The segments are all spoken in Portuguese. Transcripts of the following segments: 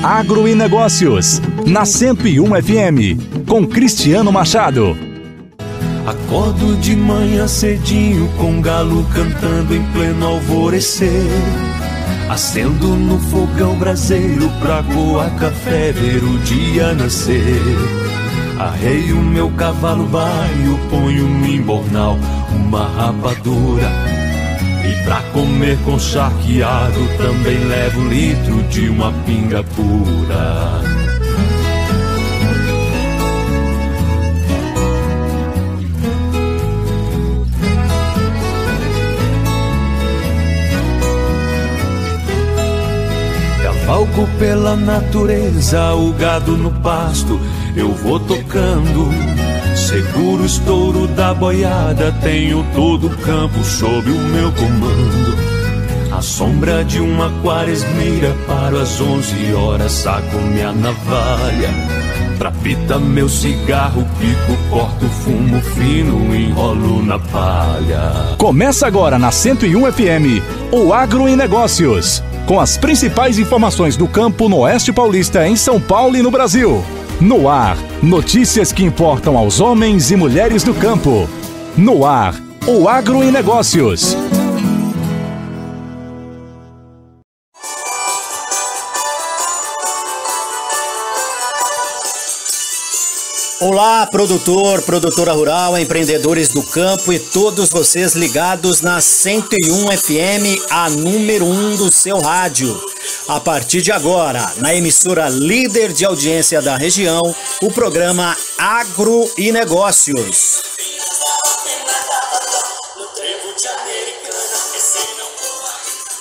Agro e Negócios, na 101 FM, com Cristiano Machado. Acordo de manhã cedinho com galo cantando em pleno alvorecer. Acendo no fogão braseiro pra coar café, ver o dia nascer. Arreio meu cavalo baio, ponho no embornal uma rapadura. E pra comer com charqueado também levo um litro de uma pinga pura. Cavalgo pela natureza, o gado no pasto, eu vou tocando. Seguro o estouro da boiada, tenho todo o campo sob o meu comando. À sombra de uma quaresmeira, paro às 11 horas, saco minha navalha. Pra pita meu cigarro, pico, corto, fumo fino, enrolo na palha. Começa agora na 101 FM, o Agro e Negócios, com as principais informações do campo no Oeste Paulista, em São Paulo e no Brasil. No ar, notícias que importam aos homens e mulheres do campo. No ar, o Agro e Negócios. Olá, produtor, produtora rural, empreendedores do campo e todos vocês ligados na 101 FM, a número 1 do seu rádio. A partir de agora, na emissora líder de audiência da região, o programa Agro e Negócios.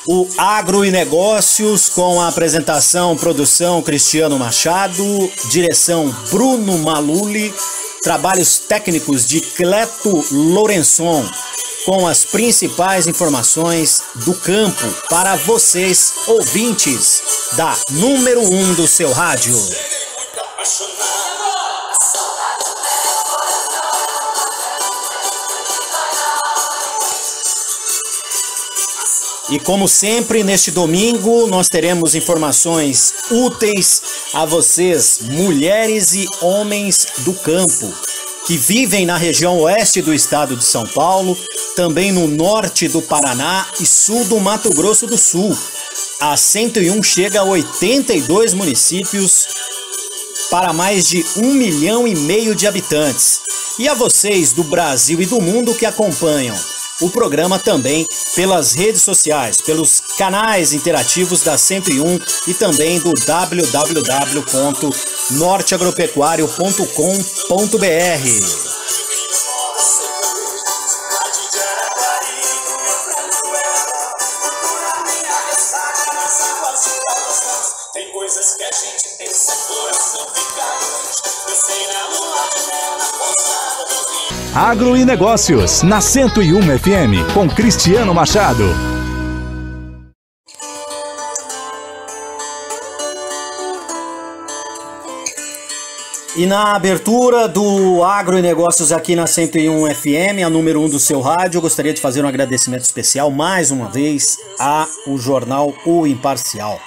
O Agro e Negócios, com a apresentação, produção Cristiano Machado, direção Bruno Maluli, trabalhos técnicos de Cleto Lourençon, com as principais informações do campo para vocês, ouvintes da número 1 do seu rádio. E como sempre, neste domingo, nós teremos informações úteis a vocês, mulheres e homens do campo, que vivem na região oeste do estado de São Paulo, também no norte do Paraná e sul do Mato Grosso do Sul. A 101 chega a 82 municípios para mais de 1,5 milhão de habitantes. E a vocês do Brasil e do mundo que acompanham o programa também pelas redes sociais, pelos canais interativos da 101 e também do www.norteagropecuario.com.br. Agro e Negócios, na 101 FM, com Cristiano Machado. E na abertura do Agro e Negócios aqui na 101 FM, a número 1 do seu rádio, eu gostaria de fazer um agradecimento especial, mais uma vez, ao jornal O Imparcial.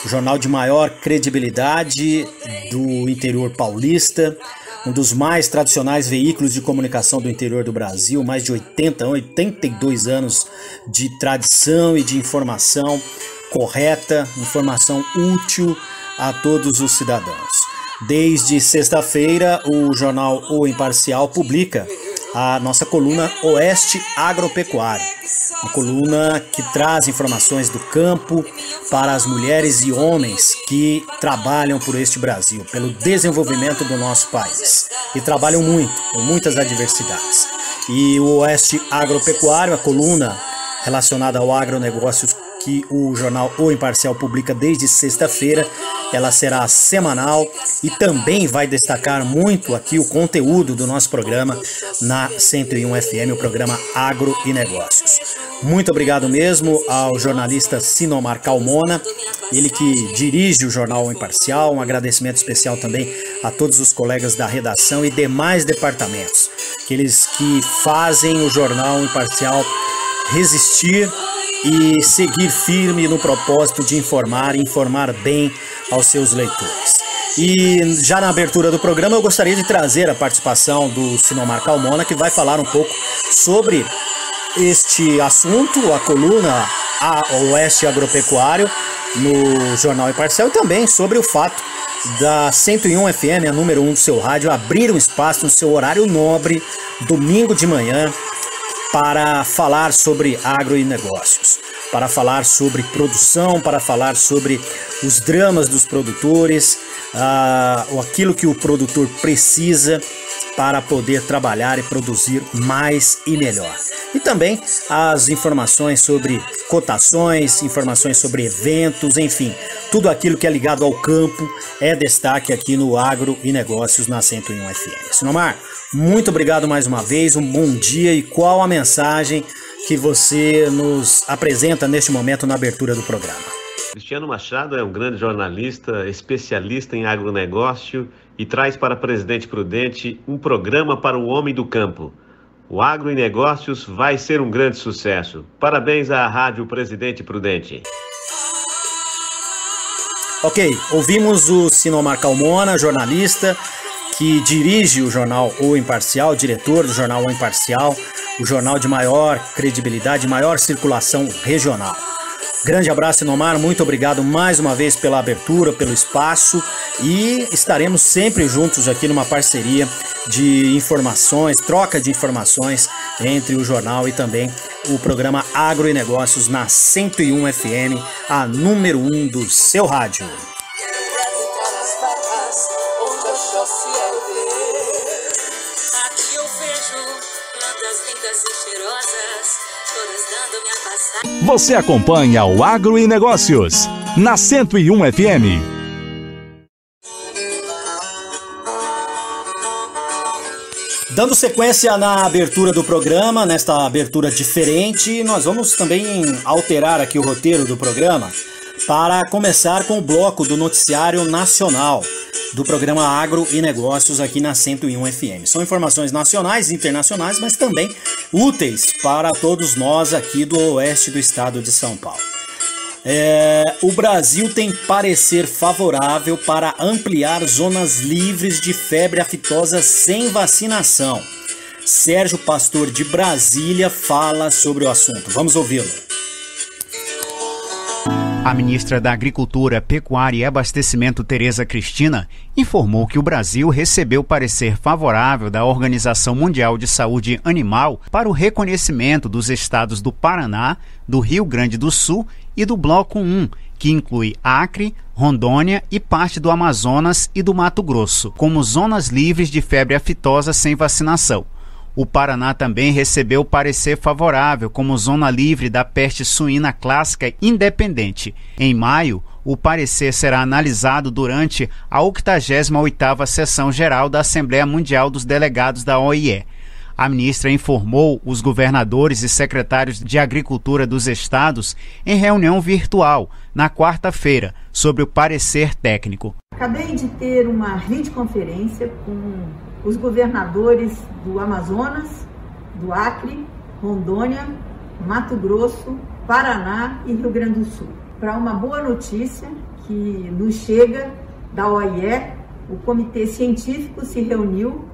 O jornal de maior credibilidade do interior paulista, um dos mais tradicionais veículos de comunicação do interior do Brasil, mais de 82 anos de tradição e de informação correta, informação útil a todos os cidadãos. Desde sexta-feira, o jornal O Imparcial publica a nossa coluna Oeste Agropecuário, uma coluna que traz informações do campo para as mulheres e homens que trabalham por este Brasil, pelo desenvolvimento do nosso país, e trabalham muito, com muitas adversidades. E o Oeste Agropecuário, a coluna relacionada ao agronegócio que o jornal O Imparcial publica desde sexta-feira, ela será semanal e também vai destacar muito aqui o conteúdo do nosso programa na 101 FM, o programa Agro e Negócios. Muito obrigado mesmo ao jornalista Sinomar Calmona, ele que dirige o jornal O Imparcial. Um agradecimento especial também a todos os colegas da redação e demais departamentos, aqueles que fazem o jornal O Imparcial resistir e seguir firme no propósito de informar bem aos seus leitores. E já na abertura do programa eu gostaria de trazer a participação do Sinomar Carmona, que vai falar um pouco sobre este assunto, a coluna Oeste Agropecuário no Jornal Imparcial, e também sobre o fato da 101 FM, a número 1 do seu rádio, abrir um espaço no seu horário nobre, domingo de manhã, para falar sobre agro e negócios, para falar sobre produção, para falar sobre os dramas dos produtores, aquilo que o produtor precisa para poder trabalhar e produzir mais e melhor. E também as informações sobre cotações, informações sobre eventos, enfim, tudo aquilo que é ligado ao campo é destaque aqui no Agro e Negócios na 101 FM. Sinomar, muito obrigado mais uma vez, um bom dia, e qual a mensagem que você nos apresenta neste momento na abertura do programa? Cristiano Machado é um grande jornalista, especialista em agronegócio e traz para Presidente Prudente um programa para o homem do campo. O Agro e Negócios vai ser um grande sucesso. Parabéns à Rádio Presidente Prudente. Ok, ouvimos o Sinomar Carmona, jornalista que dirige o jornal O Imparcial, diretor do jornal O Imparcial, o jornal de maior credibilidade, maior circulação regional. Grande abraço, Sinomar, muito obrigado mais uma vez pela abertura, pelo espaço, e estaremos sempre juntos aqui numa parceria de informações, troca de informações entre o jornal e também o programa Agro e Negócios na 101 FM, a número 1 do seu rádio. Você acompanha o Agro e Negócios na 101 FM. Dando sequência na abertura do programa, nesta abertura diferente, nós vamos também alterar aqui o roteiro do programa para começar com o bloco do noticiário nacional do programa Agro e Negócios aqui na 101 FM. São informações nacionais e internacionais, mas também úteis para todos nós aqui do oeste do estado de São Paulo. O Brasil tem parecer favorável para ampliar zonas livres de febre aftosa sem vacinação. Sérgio Pastor de Brasília fala sobre o assunto. Vamos ouvi-lo. A ministra da Agricultura, Pecuária e Abastecimento, Tereza Cristina, informou que o Brasil recebeu parecer favorável da Organização Mundial de Saúde Animal para o reconhecimento dos estados do Paraná, do Rio Grande do Sul e do Bloco 1, que inclui Acre, Rondônia e parte do Amazonas e do Mato Grosso, como zonas livres de febre aftosa sem vacinação. O Paraná também recebeu parecer favorável como zona livre da peste suína clássica independente. Em maio, o parecer será analisado durante a 88ª Sessão Geral da Assembleia Mundial dos Delegados da OIE. A ministra informou os governadores e secretários de Agricultura dos estados em reunião virtual, na quarta-feira, sobre o parecer técnico. Acabei de ter uma videoconferência com os governadores do Amazonas, do Acre, Rondônia, Mato Grosso, Paraná e Rio Grande do Sul. Para uma boa notícia que nos chega da OIE, o comitê científico se reuniu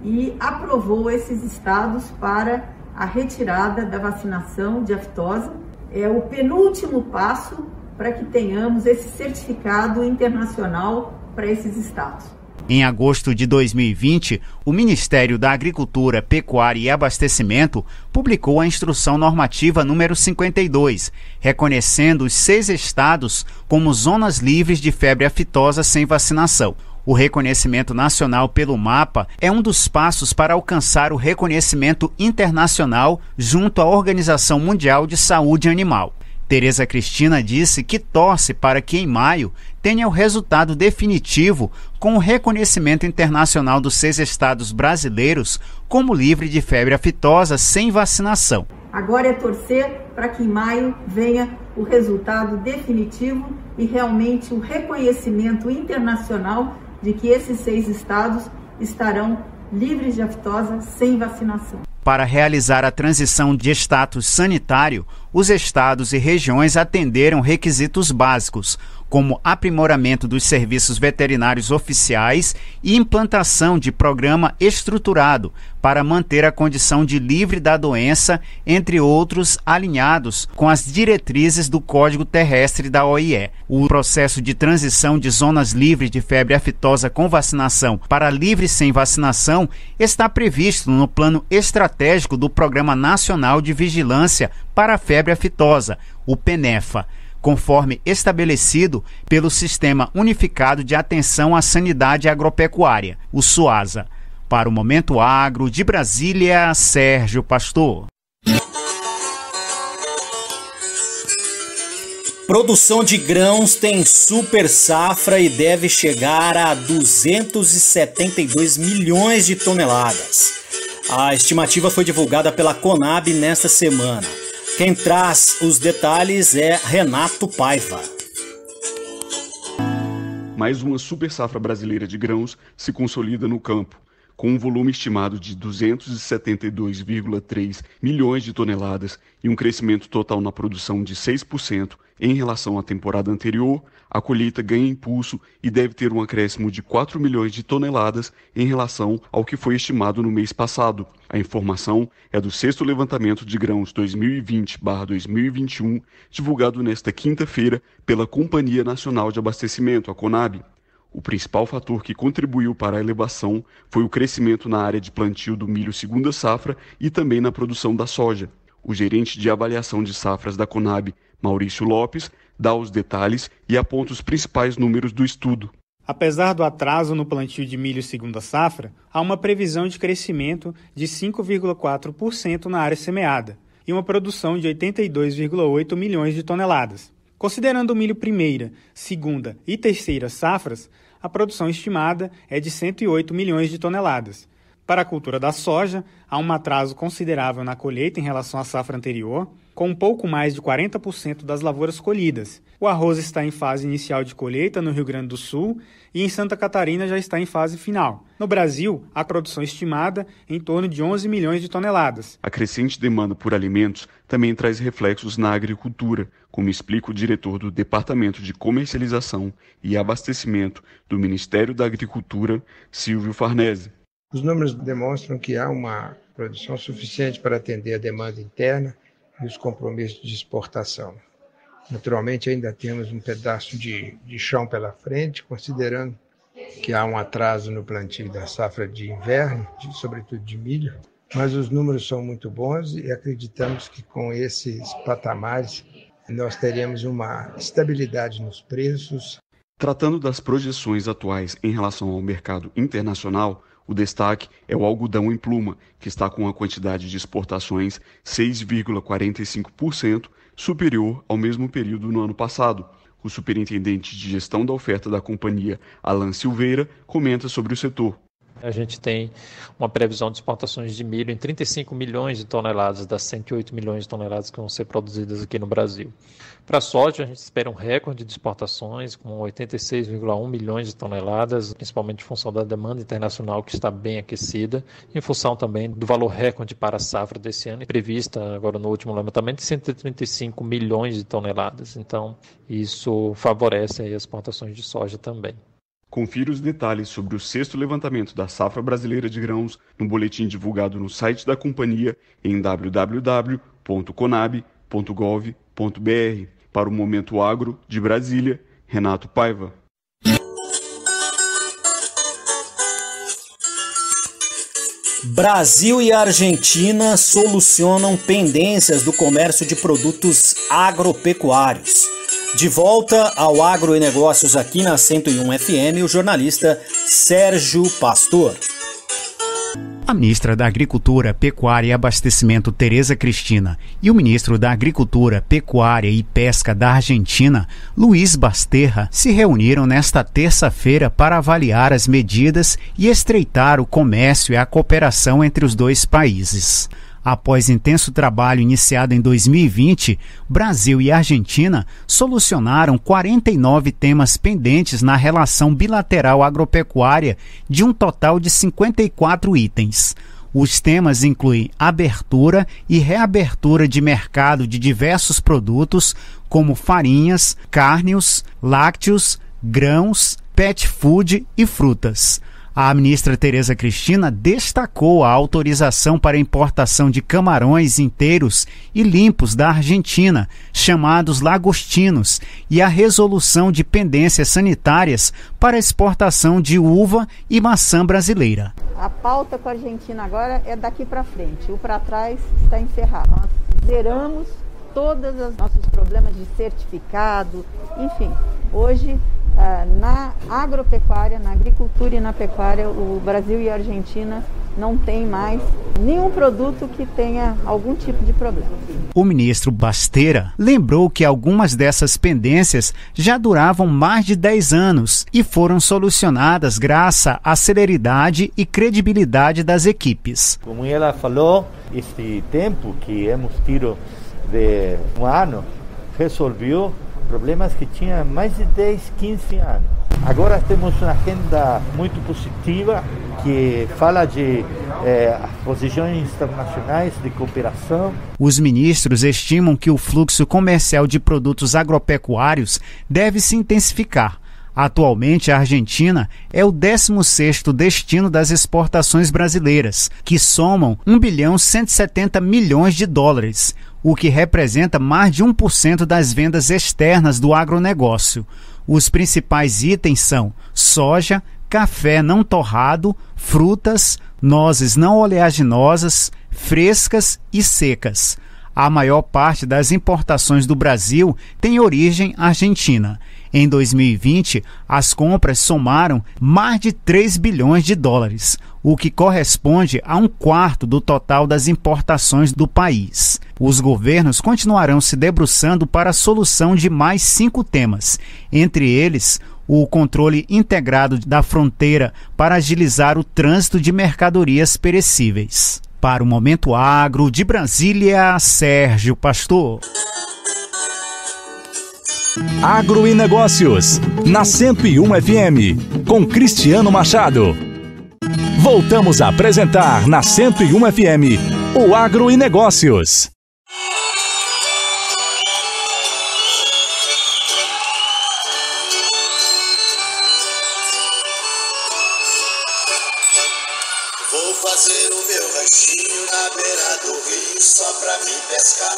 e aprovou esses estados para a retirada da vacinação de aftosa. É o penúltimo passo para que tenhamos esse certificado internacional para esses estados. Em agosto de 2020, o Ministério da Agricultura, Pecuária e Abastecimento publicou a Instrução Normativa número 52, reconhecendo os 6 estados como zonas livres de febre aftosa sem vacinação. O reconhecimento nacional pelo MAPA é um dos passos para alcançar o reconhecimento internacional junto à Organização Mundial de Saúde Animal. Tereza Cristina disse que torce para que em maio tenha o resultado definitivo com o reconhecimento internacional dos 6 estados brasileiros como livre de febre aftosa sem vacinação. Agora é torcer para que em maio venha o resultado definitivo e realmente o reconhecimento internacional de que esses 6 estados estarão livres de aftosa sem vacinação. Para realizar a transição de status sanitário, os estados e regiões atenderam requisitos básicos, como aprimoramento dos serviços veterinários oficiais e implantação de programa estruturado para manter a condição de livre da doença, entre outros, alinhados com as diretrizes do Código Terrestre da OIE. O processo de transição de zonas livres de febre aftosa com vacinação para livres sem vacinação está previsto no Plano Estratégico do Programa Nacional de Vigilância para a Febre Aftosa, o PENEFA, conforme estabelecido pelo Sistema Unificado de Atenção à Sanidade Agropecuária, o SUASA. Para o Momento Agro, de Brasília, Sérgio Pastor. Produção de grãos tem super safra e deve chegar a 272 milhões de toneladas. A estimativa foi divulgada pela Conab nesta semana. Quem traz os detalhes é Renato Paiva. Mais uma super safra brasileira de grãos se consolida no campo, com um volume estimado de 272,3 milhões de toneladas e um crescimento total na produção de 6% em relação à temporada anterior. A colheita ganha impulso e deve ter um acréscimo de 4 milhões de toneladas em relação ao que foi estimado no mês passado. A informação é do 6º Levantamento de Grãos 2020/2021, divulgado nesta quinta-feira pela Companhia Nacional de Abastecimento, a Conab. O principal fator que contribuiu para a elevação foi o crescimento na área de plantio do milho segunda safra e também na produção da soja. O gerente de avaliação de safras da Conab, Maurício Lopes, dá os detalhes e aponta os principais números do estudo. Apesar do atraso no plantio de milho segunda safra, há uma previsão de crescimento de 5,4% na área semeada e uma produção de 82,8 milhões de toneladas. Considerando o milho primeira, segunda e terceira safras, a produção estimada é de 108 milhões de toneladas. Para a cultura da soja, há um atraso considerável na colheita em relação à safra anterior, com um pouco mais de 40% das lavouras colhidas. O arroz está em fase inicial de colheita no Rio Grande do Sul e em Santa Catarina já está em fase final. No Brasil, a produção estimada é em torno de 11 milhões de toneladas. A crescente demanda por alimentos também traz reflexos na agricultura, como explica o diretor do Departamento de Comercialização e Abastecimento do Ministério da Agricultura, Silvio Farnese. Os números demonstram que há uma produção suficiente para atender a demanda interna e os compromissos de exportação. Naturalmente, ainda temos um pedaço de chão pela frente, considerando que há um atraso no plantio da safra de inverno, sobretudo de milho, mas os números são muito bons e acreditamos que com esses patamares nós teremos uma estabilidade nos preços. Tratando das projeções atuais em relação ao mercado internacional, o destaque é o algodão em pluma, que está com a quantidade de exportações 6,45% superior ao mesmo período no ano passado. O superintendente de gestão da oferta da companhia, Alan Silveira, comenta sobre o setor. A gente tem uma previsão de exportações de milho em 35 milhões de toneladas das 108 milhões de toneladas que vão ser produzidas aqui no Brasil. Para a soja, a gente espera um recorde de exportações com 86,1 milhões de toneladas, principalmente em função da demanda internacional que está bem aquecida, em função também do valor recorde para a safra desse ano, prevista agora no último levantamento de 135 milhões de toneladas. Então, isso favorece aí as exportações de soja também. Confira os detalhes sobre o 6º levantamento da safra brasileira de grãos no boletim divulgado no site da companhia em www.conab.gov.br. Para o Momento Agro, de Brasília, Renato Paiva. Brasil e Argentina solucionam pendências do comércio de produtos agropecuários. De volta ao Agronegócios aqui na 101 FM, o jornalista Sérgio Pastor. A ministra da Agricultura, Pecuária e Abastecimento, Tereza Cristina, e o ministro da Agricultura, Pecuária e Pesca da Argentina, Luiz Basterra, se reuniram nesta terça-feira para avaliar as medidas e estreitar o comércio e a cooperação entre os dois países. Após intenso trabalho iniciado em 2020, Brasil e Argentina solucionaram 49 temas pendentes na relação bilateral agropecuária de um total de 54 itens. Os temas incluem abertura e reabertura de mercado de diversos produtos, como farinhas, carnes, lácteos, grãos, pet food e frutas. A ministra Tereza Cristina destacou a autorização para importação de camarões inteiros e limpos da Argentina, chamados lagostinos, e a resolução de pendências sanitárias para exportação de uva e maçã brasileira. A pauta com a Argentina agora é daqui para frente, o para trás está encerrado. Nós zeramos todos os nossos problemas de certificado, enfim, hoje na agropecuária, na agricultura e na pecuária, o Brasil e a Argentina não tem mais nenhum produto que tenha algum tipo de problema. O ministro Basteira lembrou que algumas dessas pendências já duravam mais de 10 anos e foram solucionadas graças à celeridade e credibilidade das equipes. Como ela falou, este tempo que hemos tido de um ano resolveu problemas que tinha mais de 10, 15 anos. Agora temos uma agenda muito positiva que fala de posições internacionais de cooperação. Os ministros estimam que o fluxo comercial de produtos agropecuários deve se intensificar. Atualmente, a Argentina é o 16º destino das exportações brasileiras, que somam 1,170 bilhão de dólares, o que representa mais de 1% das vendas externas do agronegócio. Os principais itens são soja, café não torrado, frutas, nozes não oleaginosas, frescas e secas. A maior parte das importações do Brasil tem origem argentina. Em 2020, as compras somaram mais de 3 bilhões de dólares, o que corresponde a 1/4 do total das importações do país. Os governos continuarão se debruçando para a solução de mais 5 temas, entre eles o controle integrado da fronteira para agilizar o trânsito de mercadorias perecíveis. Para o Momento Agro, de Brasília, Sérgio Pastor. Agro e Negócios, na 101 FM, com Cristiano Machado. Voltamos a apresentar na 101 FM, o Agro e Negócios. Vou fazer o meu ranchinho na beira do rio só pra me pescar.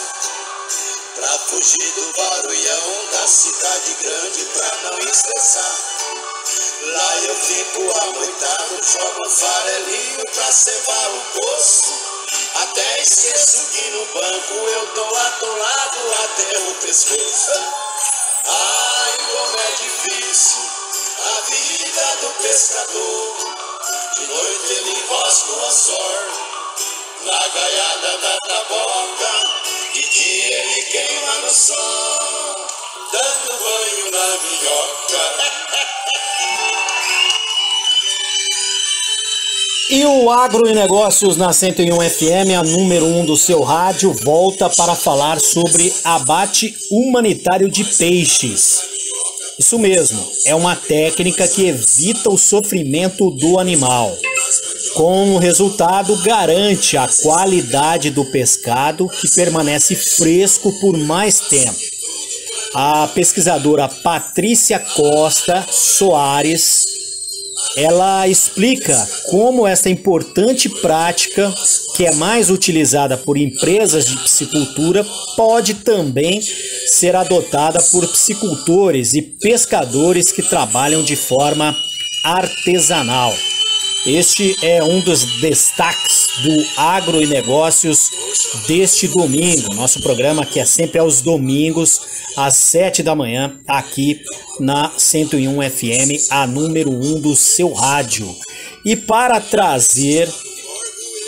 Pra fugir do barulhão da cidade grande, pra não estressar. Lá eu fico amoitado, jogo um farelinho pra cevar o poço. Até esqueço que no banco eu tô atolado até o pescoço. Ai, como é difícil a vida do pescador. De noite ele enrosca o anzol na gaiada da taboca. De dia ele queima no sol, dando banho na minhoca. E o Agro e Negócios na 101 FM, a número 1 do seu rádio, volta para falar sobre abate humanitário de peixes. Isso mesmo, é uma técnica que evita o sofrimento do animal. Com o resultado, garante a qualidade do pescado, que permanece fresco por mais tempo. A pesquisadora Patrícia Costa Soares, ela explica como essa importante prática, que é mais utilizada por empresas de piscicultura, pode também ser adotada por piscicultores e pescadores que trabalham de forma artesanal. Este é um dos destaques do Agro e Negócios deste domingo. Nosso programa que é sempre aos domingos, às 7 da manhã, aqui na 101 FM, a número 1 do seu rádio. E para trazer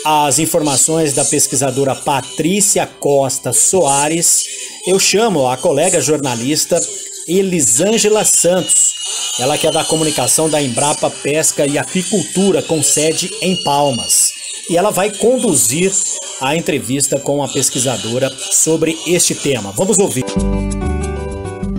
as informações da pesquisadora Patrícia Costa Soares, eu chamo a colega jornalista Elisângela Santos. Ela que é da comunicação da Embrapa Pesca e Aquicultura, com sede em Palmas. E ela vai conduzir a entrevista com a pesquisadora sobre este tema. Vamos ouvir.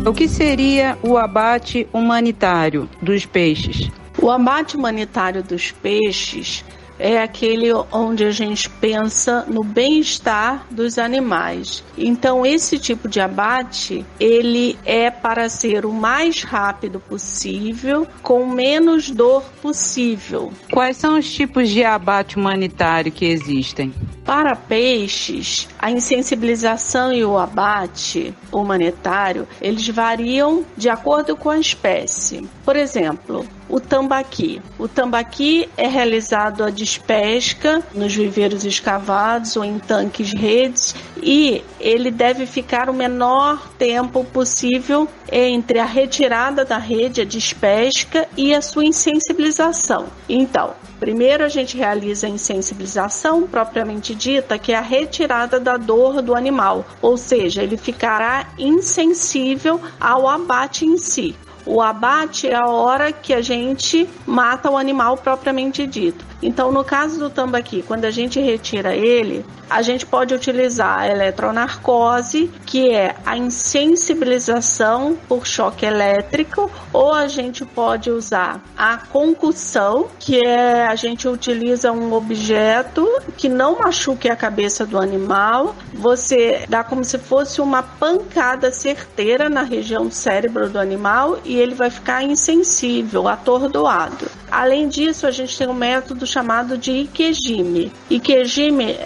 O que seria o abate humanitário dos peixes? O abate humanitário dos peixes é aquele onde a gente pensa no bem-estar dos animais. Então, esse tipo de abate, ele é para ser o mais rápido possível, com menos dor possível. Quais são os tipos de abate humanitário que existem? Para peixes, a insensibilização e o abate humanitário, eles variam de acordo com a espécie. Por exemplo, o tambaqui. O tambaqui é realizado a despesca nos viveiros escavados ou em tanques redes e ele deve ficar o menor tempo possível entre a retirada da rede, a despesca e a sua insensibilização. Então, primeiro a gente realiza a insensibilização propriamente dita, que é a retirada da dor do animal, ou seja, ele ficará insensível ao abate em si. O abate é a hora que a gente mata o animal propriamente dito. Então, no caso do tambaqui, quando a gente retira ele, a gente pode utilizar a eletronarcose, que é a insensibilização por choque elétrico, ou a gente pode usar a concussão, que é a gente utiliza um objeto que não machuque a cabeça do animal. Você dá como se fosse uma pancada certeira na região do cérebro do animal e ele vai ficar insensível, atordoado. Além disso, a gente tem um método chamado de Ikejime. Ikejime,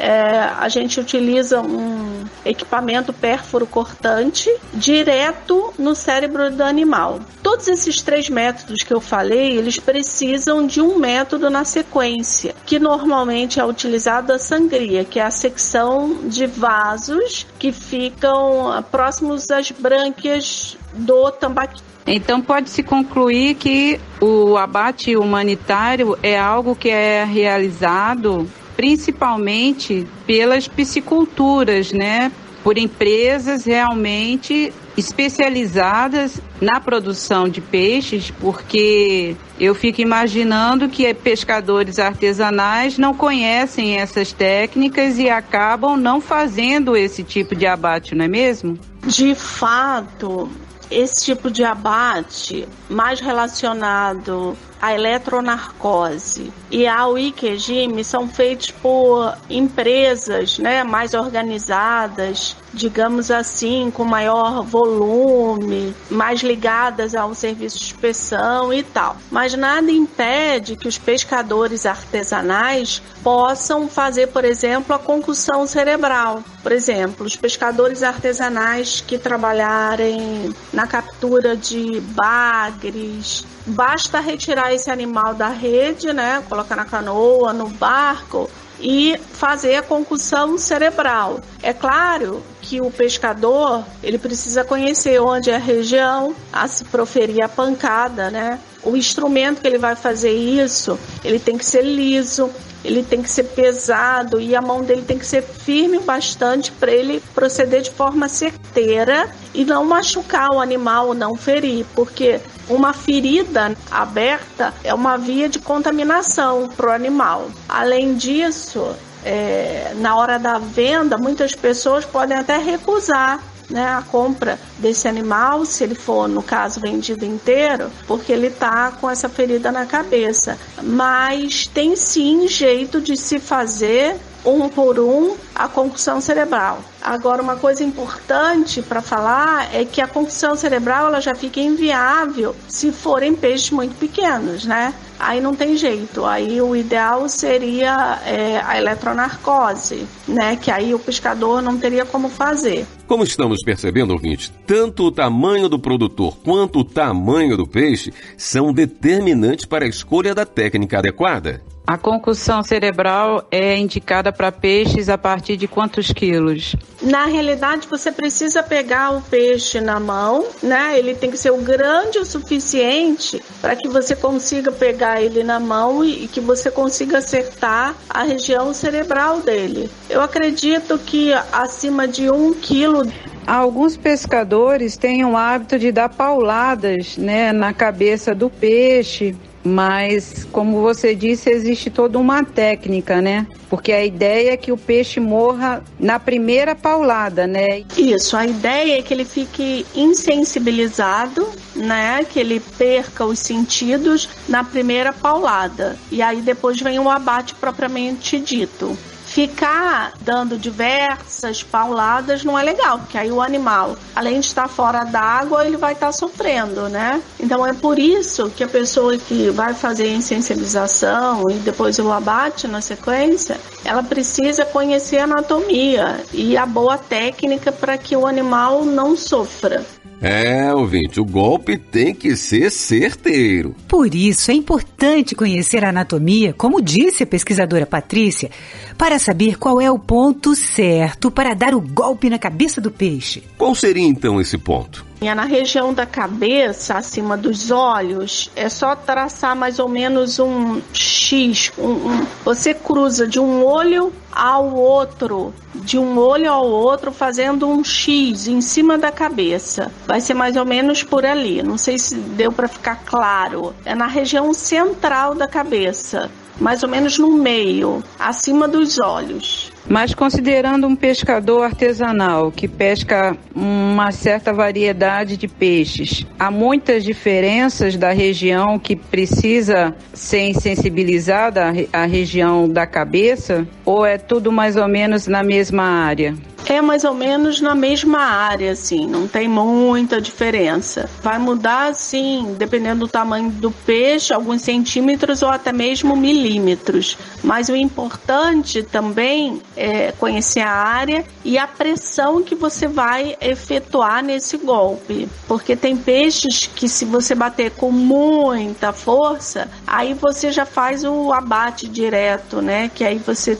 a gente utiliza um equipamento pérfuro cortante direto no cérebro do animal. Todos esses 3 métodos que eu falei, eles precisam de um método na sequência, que normalmente é utilizado a sangria, que é a secção de vasos que ficam próximos às brânquias do tambaqui. Então pode-se concluir que o abate humanitário é algo que é realizado principalmente pelas pisciculturas, né? Por empresas realmente especializadas na produção de peixes, porque eu fico imaginando que pescadores artesanais não conhecem essas técnicas e acabam não fazendo esse tipo de abate, não é mesmo? De fato, esse tipo de abate mais relacionado à eletronarcose e ao Ikejime são feitos por empresas, né, mais organizadas, digamos assim, com maior volume, mais ligadas ao serviço de inspeção e tal. Mas nada impede que os pescadores artesanais possam fazer, por exemplo, a concussão cerebral. Por exemplo, os pescadores artesanais que trabalharem na captura de bagres, basta retirar esse animal da rede, né, colocar na canoa, no barco e fazer a concussão cerebral. É claro que o pescador, ele precisa conhecer onde é a região a se proferir a pancada, né? O instrumento que ele vai fazer isso, ele tem que ser liso, ele tem que ser pesado e a mão dele tem que ser firme bastante para ele proceder de forma certeira e não machucar o animal, não ferir, porque uma ferida aberta é uma via de contaminação para o animal. Além disso, na hora da venda, muitas pessoas podem até recusar, né, a compra desse animal, se ele for, no caso, vendido inteiro, porque ele está com essa ferida na cabeça. Mas tem sim jeito de se fazer um por um a concussão cerebral. Agora, uma coisa importante para falar é que a concussão cerebral ela já fica inviável se forem peixes muito pequenos, né? Aí não tem jeito, aí o ideal seria a eletronarcose, né? Que aí o pescador não teria como fazer. Como estamos percebendo, ouvinte, tanto o tamanho do produtor quanto o tamanho do peixe são determinantes para a escolha da técnica adequada. A concussão cerebral é indicada para peixes a partir de quantos quilos? Na realidade, você precisa pegar o peixe na mão, né? Ele tem que ser grande o suficiente para que você consiga pegar ele na mão e que você consiga acertar a região cerebral dele. Eu acredito que acima de 1 quilo. Alguns pescadores têm o hábito de dar pauladas, né, na cabeça do peixe. Mas, como você disse, existe toda uma técnica, né? Porque a ideia é que o peixe morra na primeira paulada, né? Isso, a ideia é que ele fique insensibilizado né, que ele perca os sentidos na primeira paulada. E aí depois vem o abate propriamente dito. Ficar dando diversas pauladas não é legal, porque aí o animal, além de estar fora d'água, ele vai estar sofrendo, né? Então é por isso que a pessoa que vai fazer a insensibilização e depois o abate na sequência, ela precisa conhecer a anatomia e a boa técnica para que o animal não sofra. Ouvinte, o golpe tem que ser certeiro. Por isso é importante conhecer a anatomia, como disse a pesquisadora Patrícia, para saber qual é o ponto certo para dar o golpe na cabeça do peixe. Qual seria então esse ponto? Na região da cabeça, acima dos olhos, é só traçar mais ou menos um X. Você cruza de um olho ao outro, fazendo um X em cima da cabeça. Vai ser mais ou menos por ali. Não sei se deu para ficar claro. É na região central da cabeça, mais ou menos no meio, acima dos olhos. Mas considerando um pescador artesanal que pesca uma certa variedade de peixes, há muitas diferenças da região que precisa ser insensibilizada, a região da cabeça, ou é tudo mais ou menos na mesma área? É mais ou menos na mesma área, assim, não tem muita diferença. Vai mudar, sim, dependendo do tamanho do peixe, alguns centímetros ou até mesmo milímetros. Mas o importante também é conhecer a área e a pressão que você vai efetuar nesse golpe. Porque tem peixes que, se você bater com muita força, aí você já faz o abate direto, né? Que aí você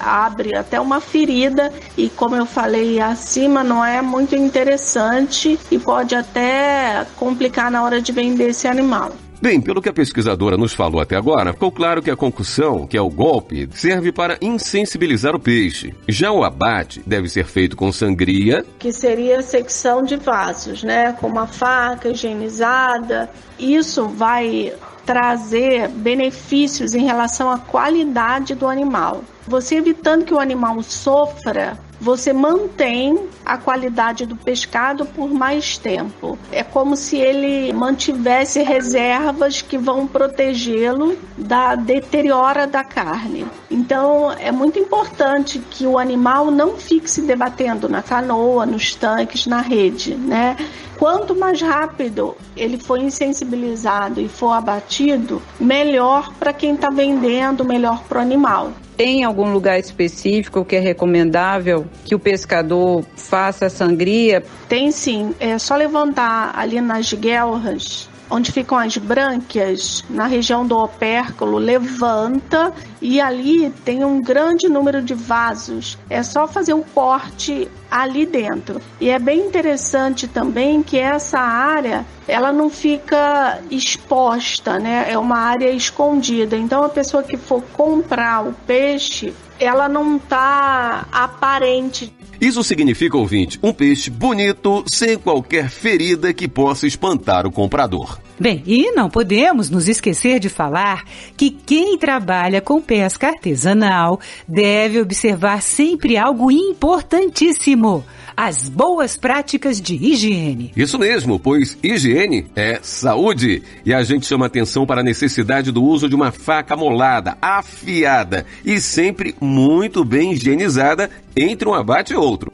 abre até uma ferida. E como eu falei acima, não é muito interessante e pode até complicar na hora de vender esse animal. Bem, pelo que a pesquisadora nos falou até agora, ficou claro que a concussão, que é o golpe, serve para insensibilizar o peixe. Já o abate deve ser feito com sangria, que seria a secção de vasos, né? Com uma faca higienizada. Isso vai trazer benefícios em relação à qualidade do animal. Você evitando que o animal sofra, você mantém a qualidade do pescado por mais tempo. É como se ele mantivesse reservas que vão protegê-lo da deteriora da carne. Então, é muito importante que o animal não fique se debatendo na canoa, nos tanques, na rede, né? Quanto mais rápido ele for insensibilizado e for abatido, melhor para quem está vendendo, melhor para o animal. Tem algum lugar específico que é recomendável que o pescador faça a sangria? Tem sim, é só levantar ali nas guelras, onde ficam as brânquias, na região do opérculo, levanta e ali tem um grande número de vasos. É só fazer o corte ali dentro. E é bem interessante também que essa área, ela não fica exposta, né? É uma área escondida. Então a pessoa que for comprar o peixe, ela não está aparente. Isso significa, ouvinte, um peixe bonito, sem qualquer ferida que possa espantar o comprador. Bem, e não podemos nos esquecer de falar que quem trabalha com pesca artesanal deve observar sempre algo importantíssimo: as boas práticas de higiene. Isso mesmo, pois higiene é saúde. E a gente chama atenção para a necessidade do uso de uma faca molada, afiada e sempre muito bem higienizada entre um abate e outro.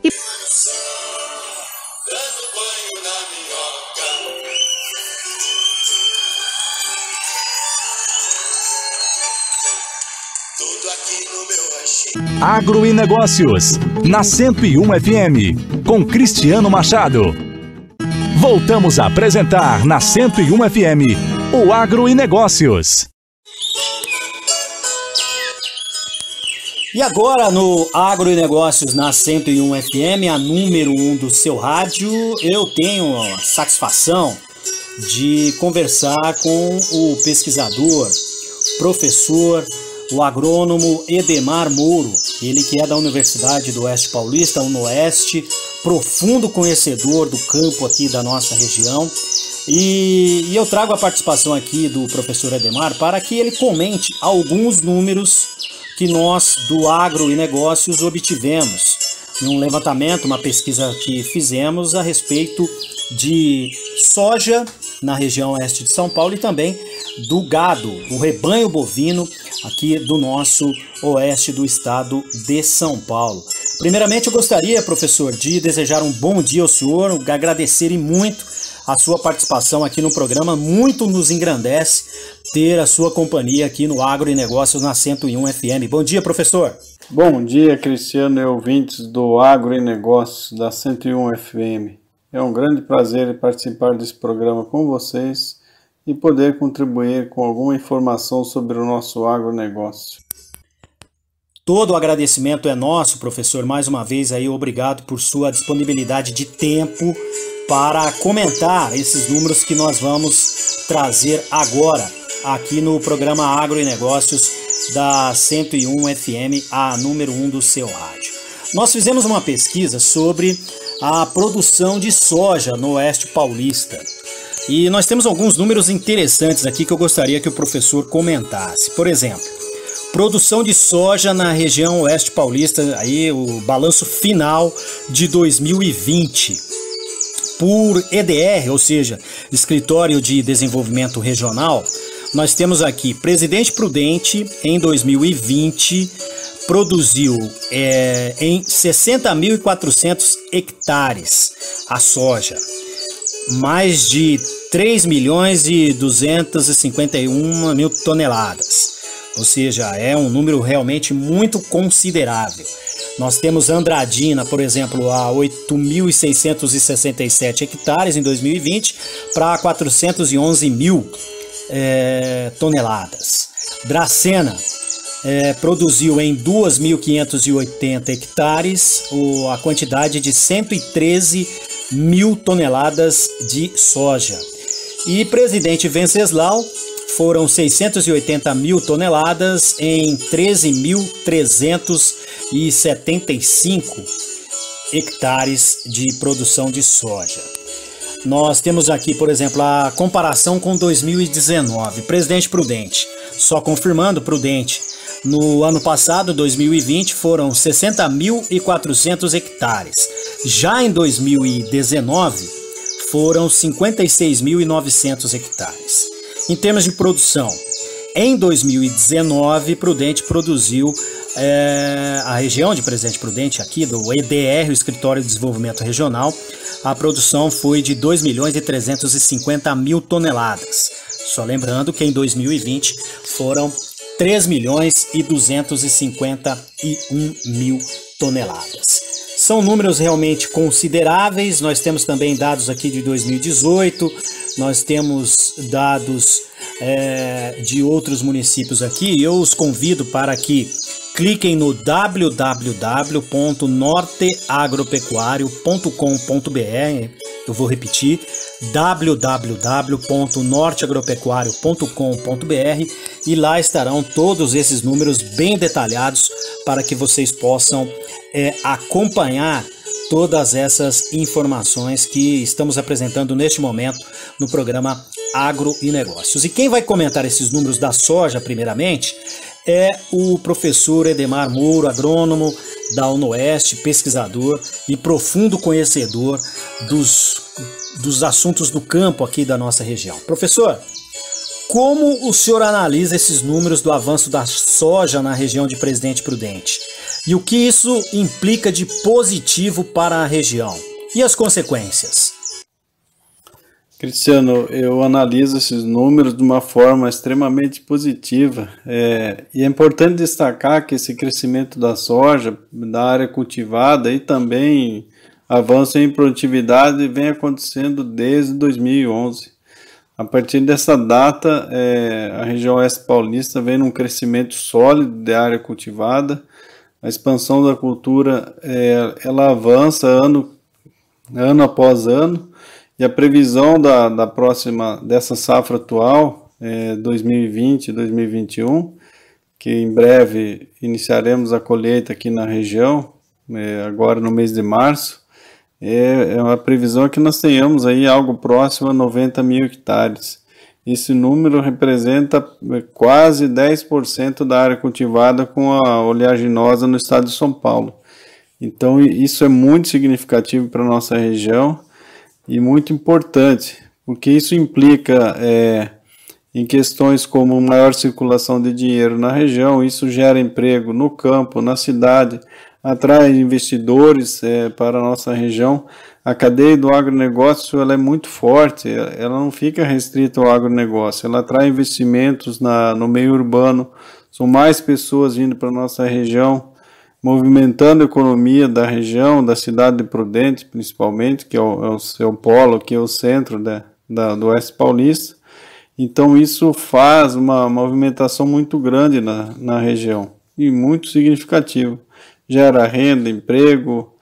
Agro e Negócios, na 101 FM, com Cristiano Machado. Voltamos a apresentar na 101 FM, o Agro e Negócios. E agora no Agro e Negócios na 101 FM, a número 1 do seu rádio, eu tenho a satisfação de conversar com o pesquisador, professor, o agrônomo Edemar Mouro, ele que é da Universidade do Oeste Paulista, UNOeste, profundo conhecedor do campo aqui da nossa região. E eu trago a participação aqui do professor Edemar para que ele comente alguns números que nós do Agro e Negócios obtivemos em um levantamento, uma pesquisa que fizemos a respeito de soja na região oeste de São Paulo e também do gado, o rebanho bovino aqui do nosso oeste do estado de São Paulo. Primeiramente, eu gostaria, professor, de desejar um bom dia ao senhor, agradecer muito a sua participação aqui no programa. Muito nos engrandece ter a sua companhia aqui no Agro e Negócios na 101 FM. Bom dia, professor. Bom dia, Cristiano e ouvintes do Agro e Negócios da 101 FM. É um grande prazer participar desse programa com vocês e poder contribuir com alguma informação sobre o nosso agronegócio. Todo o agradecimento é nosso, professor. Mais uma vez aí, obrigado por sua disponibilidade de tempo para comentar esses números que nós vamos trazer agora aqui no programa Agro e Negócios da 101 FM, a número 1 do seu rádio. Nós fizemos uma pesquisa sobre a produção de soja no Oeste Paulista. E nós temos alguns números interessantes aqui que eu gostaria que o professor comentasse. Por exemplo, produção de soja na região Oeste Paulista, aí o balanço final de 2020. Por EDR, ou seja, Escritório de Desenvolvimento Regional, nós temos aqui Presidente Prudente, em 2020, produziu em 60.400 hectares a soja, mais de 3.251.000 toneladas, ou seja, é um número realmente muito considerável. Nós temos Andradina, por exemplo, a 8.667 hectares em 2020 para 411.000 toneladas. Dracena produziu em 2.580 hectares a quantidade de 113.000 toneladas de soja. E Presidente Venceslau foram 680.000 toneladas em 13.375 hectares de produção de soja. Nós temos aqui, por exemplo, a comparação com 2019. Presidente Prudente, só confirmando, Prudente, no ano passado, 2020, foram 60.400 hectares. Já em 2019, foram 56.900 hectares. Em termos de produção, em 2019, Prudente produziu, a região de Presidente Prudente, aqui do EDR, o Escritório de Desenvolvimento Regional, a produção foi de 2.350.000 toneladas. Só lembrando que em 2020 foram 3.251.000 toneladas. São números realmente consideráveis. Nós temos também dados aqui de 2018, nós temos dados de outros municípios aqui. Eu os convido para que cliquem no www.norteagropecuario.com.br. Eu vou repetir, www.norteagropecuario.com.br, e lá estarão todos esses números bem detalhados para que vocês possam acompanhar todas essas informações que estamos apresentando neste momento no programa Agro e Negócios. E quem vai comentar esses números da soja, primeiramente, é o professor Edemar Mouro, agrônomo da UNOeste, pesquisador e profundo conhecedor dos assuntos do campo aqui da nossa região. Professor, como o senhor analisa esses números do avanço da soja na região de Presidente Prudente? E o que isso implica de positivo para a região? E as consequências? Cristiano, eu analiso esses números de uma forma extremamente positiva, e é importante destacar que esse crescimento da soja, da área cultivada e também avanço em produtividade vem acontecendo desde 2011. A partir dessa data, a região oeste paulista vem num crescimento sólido da área cultivada. A expansão da cultura ela avança ano após ano. E a previsão dessa safra atual, 2020 e 2021, que em breve iniciaremos a colheita aqui na região, agora no mês de março, é uma previsão que nós tenhamos aí algo próximo a 90.000 hectares. Esse número representa quase 10% da área cultivada com a oleaginosa no estado de São Paulo. Então isso é muito significativo para a nossa região. e muito importante, porque isso implica em questões como maior circulação de dinheiro na região. Isso gera emprego no campo, na cidade, atrai investidores para a nossa região. A cadeia do agronegócio ela é muito forte, ela não fica restrita ao agronegócio, ela atrai investimentos no meio urbano, são mais pessoas vindo para a nossa região, movimentando a economia da região, da cidade de Prudente, principalmente, que é o seu polo, que é o centro do Oeste Paulista. Então isso faz uma movimentação muito grande na região, e muito significativo. Gera renda, emprego,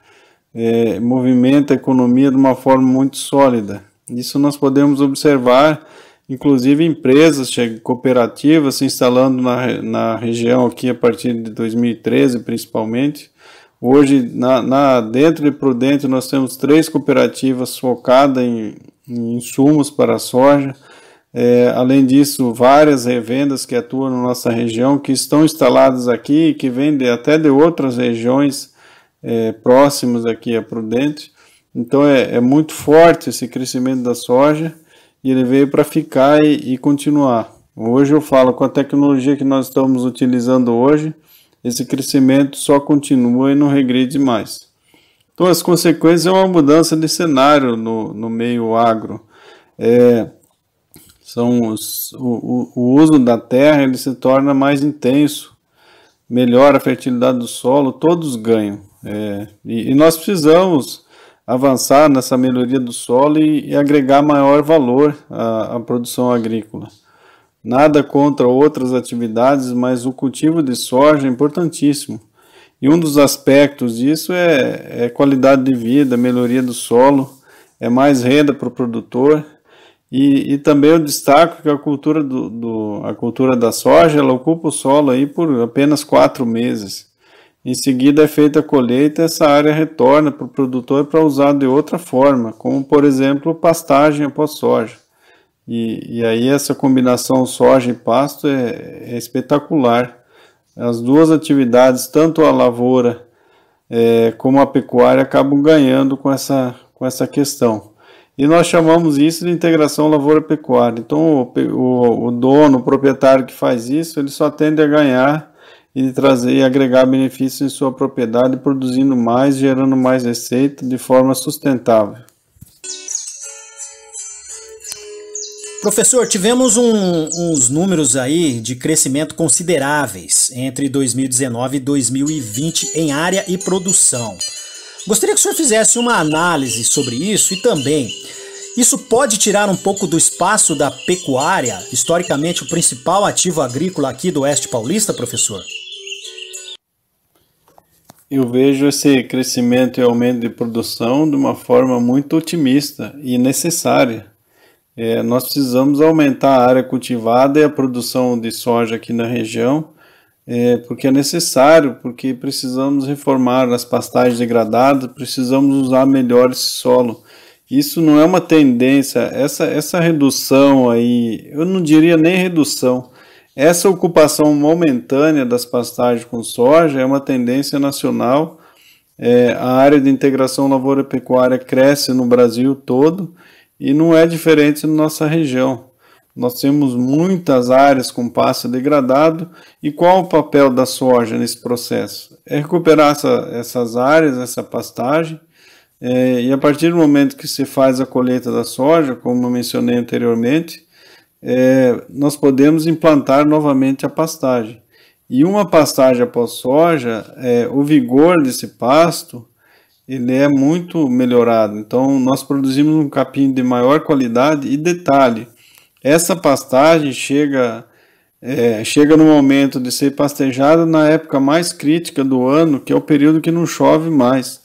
movimenta a economia de uma forma muito sólida. Isso nós podemos observar, inclusive empresas, cooperativas se instalando na região aqui a partir de 2013 principalmente. Hoje, dentro de Prudente, nós temos 3 cooperativas focadas em insumos para a soja. Além disso, várias revendas que atuam na nossa região, que estão instaladas aqui e que vêm até de outras regiões próximas aqui a Prudente. Então é muito forte esse crescimento da soja, e ele veio para ficar e continuar. Hoje eu falo, com a tecnologia que nós estamos utilizando hoje, esse crescimento só continua e não regride mais. Então as consequências é uma mudança de cenário no meio agro. O uso da terra ele se torna mais intenso, melhora a fertilidade do solo, todos ganham. E nós precisamos avançar nessa melhoria do solo e agregar maior valor à produção agrícola. Nada contra outras atividades, mas o cultivo de soja é importantíssimo. E um dos aspectos disso é qualidade de vida, melhoria do solo, é mais renda para o produtor. E também eu destaco que a cultura da soja ela ocupa o solo aí por apenas 4 meses. Em seguida é feita a colheita, essa área retorna para o produtor para usar de outra forma, como por exemplo pastagem após soja. E aí essa combinação soja e pasto é espetacular. As duas atividades, tanto a lavoura como a pecuária, acabam ganhando com essa questão. E nós chamamos isso de integração lavoura-pecuária. Então o dono, o proprietário que faz isso, ele só tende a ganhar e trazer e agregar benefícios em sua propriedade, produzindo mais, gerando mais receita de forma sustentável. Professor, tivemos uns números aí de crescimento consideráveis entre 2019 e 2020 em área e produção. Gostaria que o senhor fizesse uma análise sobre isso e também, isso pode tirar um pouco do espaço da pecuária, historicamente o principal ativo agrícola aqui do Oeste Paulista, professor? Eu vejo esse crescimento e aumento de produção de uma forma muito otimista e necessária. Nós precisamos aumentar a área cultivada e a produção de soja aqui na região, porque é necessário, porque precisamos reformar as pastagens degradadas, precisamos usar melhor esse solo. Isso não é uma tendência, essa redução aí, eu não diria nem redução, essa ocupação momentânea das pastagens com soja é uma tendência nacional. A área de integração lavoura-pecuária cresce no Brasil todo e não é diferente na nossa região. Nós temos muitas áreas com pasto degradado. E qual o papel da soja nesse processo? É recuperar essas áreas, essa pastagem, e a partir do momento que se faz a colheita da soja, como eu mencionei anteriormente, nós podemos implantar novamente a pastagem. E uma pastagem após soja, o vigor desse pasto ele é muito melhorado. Então nós produzimos um capim de maior qualidade. E detalhe, essa pastagem chega no momento de ser pastejada na época mais crítica do ano, que é o período que não chove mais.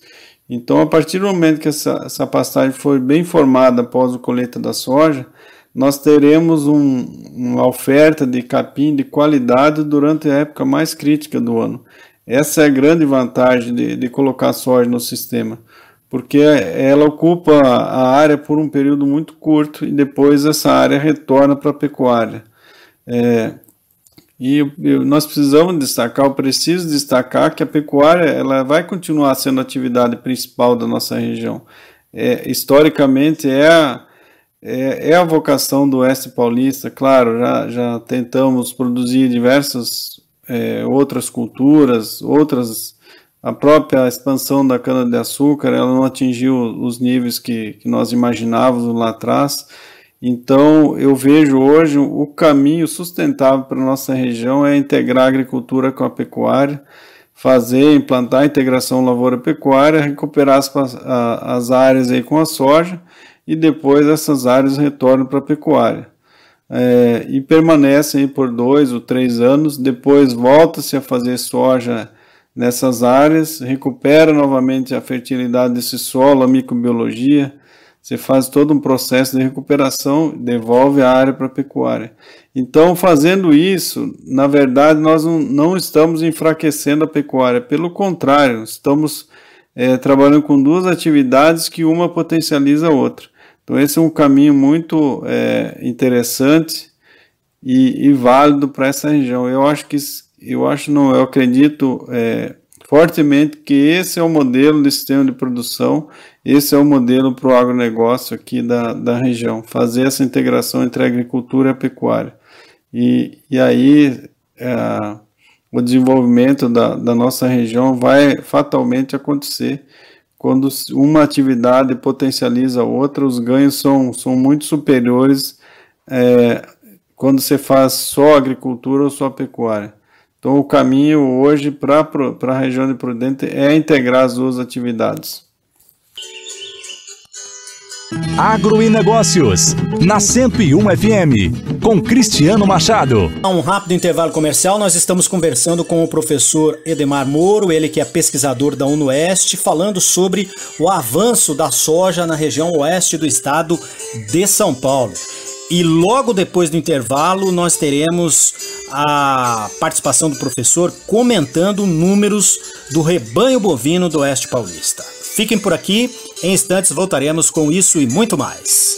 Então a partir do momento que essa pastagem for bem formada após a colheita da soja, nós teremos uma oferta de capim de qualidade durante a época mais crítica do ano. Essa é a grande vantagem de colocar soja no sistema, porque ela ocupa a área por um período muito curto e depois essa área retorna para a pecuária. Nós precisamos destacar, eu preciso destacar que a pecuária ela vai continuar sendo a atividade principal da nossa região. historicamente é a vocação do Oeste Paulista. Claro, já tentamos produzir diversas outras culturas, a própria expansão da cana-de-açúcar, ela não atingiu os níveis que nós imaginávamos lá atrás. Então, eu vejo hoje o caminho sustentável para a nossa região é integrar a agricultura com a pecuária, implantar a integração lavoura-pecuária, recuperar as áreas aí com a soja, e depois essas áreas retornam para a pecuária. E permanecem aí por 2 ou 3 anos, depois volta-se a fazer soja nessas áreas, recupera novamente a fertilidade desse solo, a microbiologia, você faz todo um processo de recuperação, devolve a área para a pecuária. Então, fazendo isso, na verdade, nós não estamos enfraquecendo a pecuária, pelo contrário, estamos trabalhando com 2 atividades que uma potencializa a outra. Então, esse é um caminho muito interessante e válido para essa região. Eu acredito fortemente que esse é o modelo de sistema de produção, esse é o modelo para o agronegócio aqui da região, fazer essa integração entre a agricultura e a pecuária. E aí o desenvolvimento da nossa região vai fatalmente acontecer quando uma atividade potencializa a outra, os ganhos são muito superiores quando você faz só agricultura ou só pecuária. Então, o caminho hoje para a região de Prudente é integrar as 2 atividades. Agro e Negócios, na 101 FM, com Cristiano Machado. Um rápido intervalo comercial, nós estamos conversando com o professor Edemar Moro, ele que é pesquisador da UNOeste, falando sobre o avanço da soja na região oeste do estado de São Paulo. E logo depois do intervalo nós teremos a participação do professor comentando números do rebanho bovino do Oeste Paulista. Fiquem por aqui, em instantes voltaremos com isso e muito mais.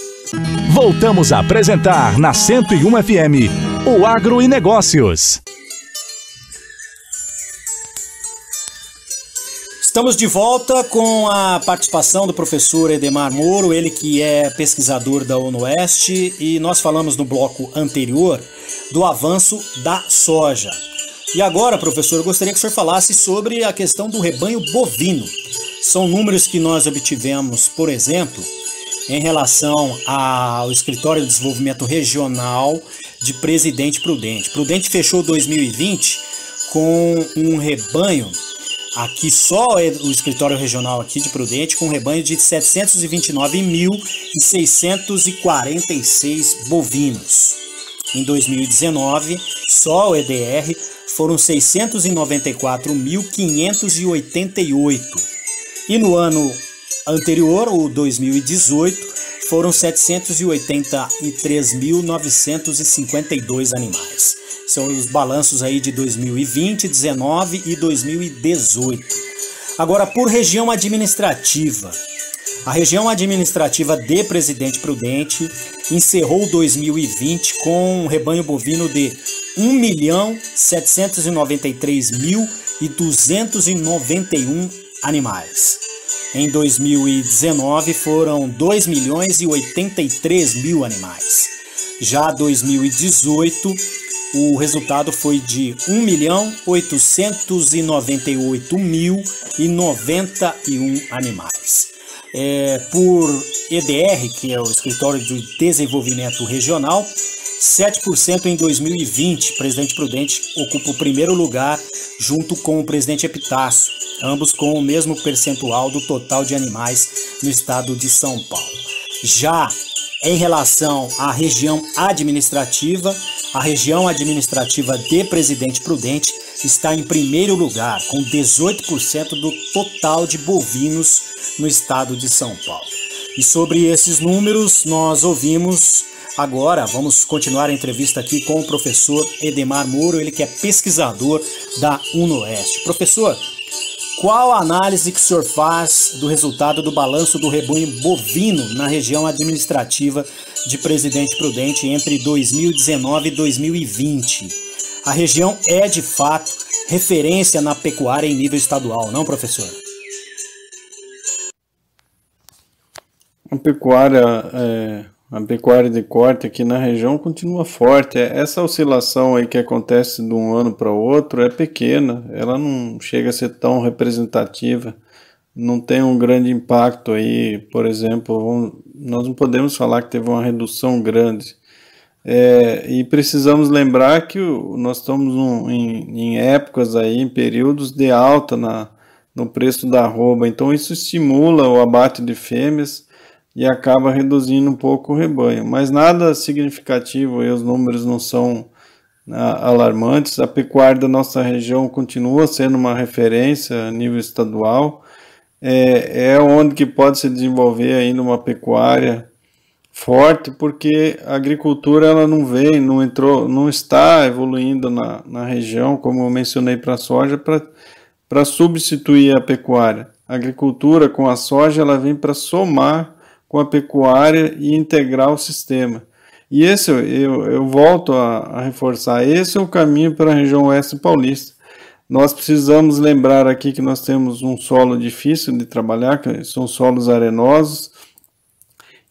Voltamos a apresentar na 101 FM, o Agro e Negócios. Estamos de volta com a participação do professor Edemar Moro, ele que é pesquisador da UNOeste, e nós falamos no bloco anterior do avanço da soja. E agora, professor, eu gostaria que o senhor falasse sobre a questão do rebanho bovino. São números que nós obtivemos, por exemplo, em relação ao Escritório de Desenvolvimento Regional de Presidente Prudente. Prudente fechou 2020 com um rebanho, aqui só o escritório regional aqui de Prudente, com um rebanho de 729.646 bovinos. Em 2019, só o EDR foram 694.588. E no ano anterior, o 2018, foram 783.952 animais. São os balanços aí de 2020, 2019 e 2018. Agora, por região administrativa. A região administrativa de Presidente Prudente encerrou 2020 com um rebanho bovino de 1.793.291 animais. Em 2019 foram 2.083.000 animais. Já 2018, o resultado foi de 1.898.091 animais. Por EDR, que é o Escritório de Desenvolvimento Regional, 7% em 2020. Presidente Prudente ocupa o primeiro lugar junto com o presidente Epitácio, ambos com o mesmo percentual do total de animais no estado de São Paulo. Já em relação à região administrativa, a região administrativa de Presidente Prudente está em primeiro lugar, com 18% do total de bovinos no estado de São Paulo. E sobre esses números, nós ouvimos agora, vamos continuar a entrevista aqui com o professor Edemar Moro, ele que é pesquisador da UNOeste. Professor, qual a análise que o senhor faz do resultado do balanço do rebanho bovino na região administrativa de Presidente Prudente entre 2019 e 2020? A região é, de fato, referência na pecuária em nível estadual, não, professor? A pecuária de corte aqui na região continua forte. Essa oscilação aí que acontece de um ano para o outro é pequena, ela não chega a ser tão representativa, não tem um grande impacto aí. Por exemplo, nós não podemos falar que teve uma redução grande. E precisamos lembrar que nós estamos em épocas aí, em períodos de alta no preço da arroba, então isso estimula o abate de fêmeas e acaba reduzindo um pouco o rebanho, mas nada significativo, e os números não são alarmantes. A pecuária da nossa região continua sendo uma referência a nível estadual, é onde que pode se desenvolver ainda uma pecuária forte, porque a agricultura ela não está evoluindo na região, como eu mencionei para a soja, para substituir a pecuária. A agricultura com a soja ela vem para somar com a pecuária e integrar o sistema. E esse, eu volto a reforçar, esse é o caminho para a região oeste paulista. Nós precisamos lembrar aqui que nós temos um solo difícil de trabalhar, que são solos arenosos.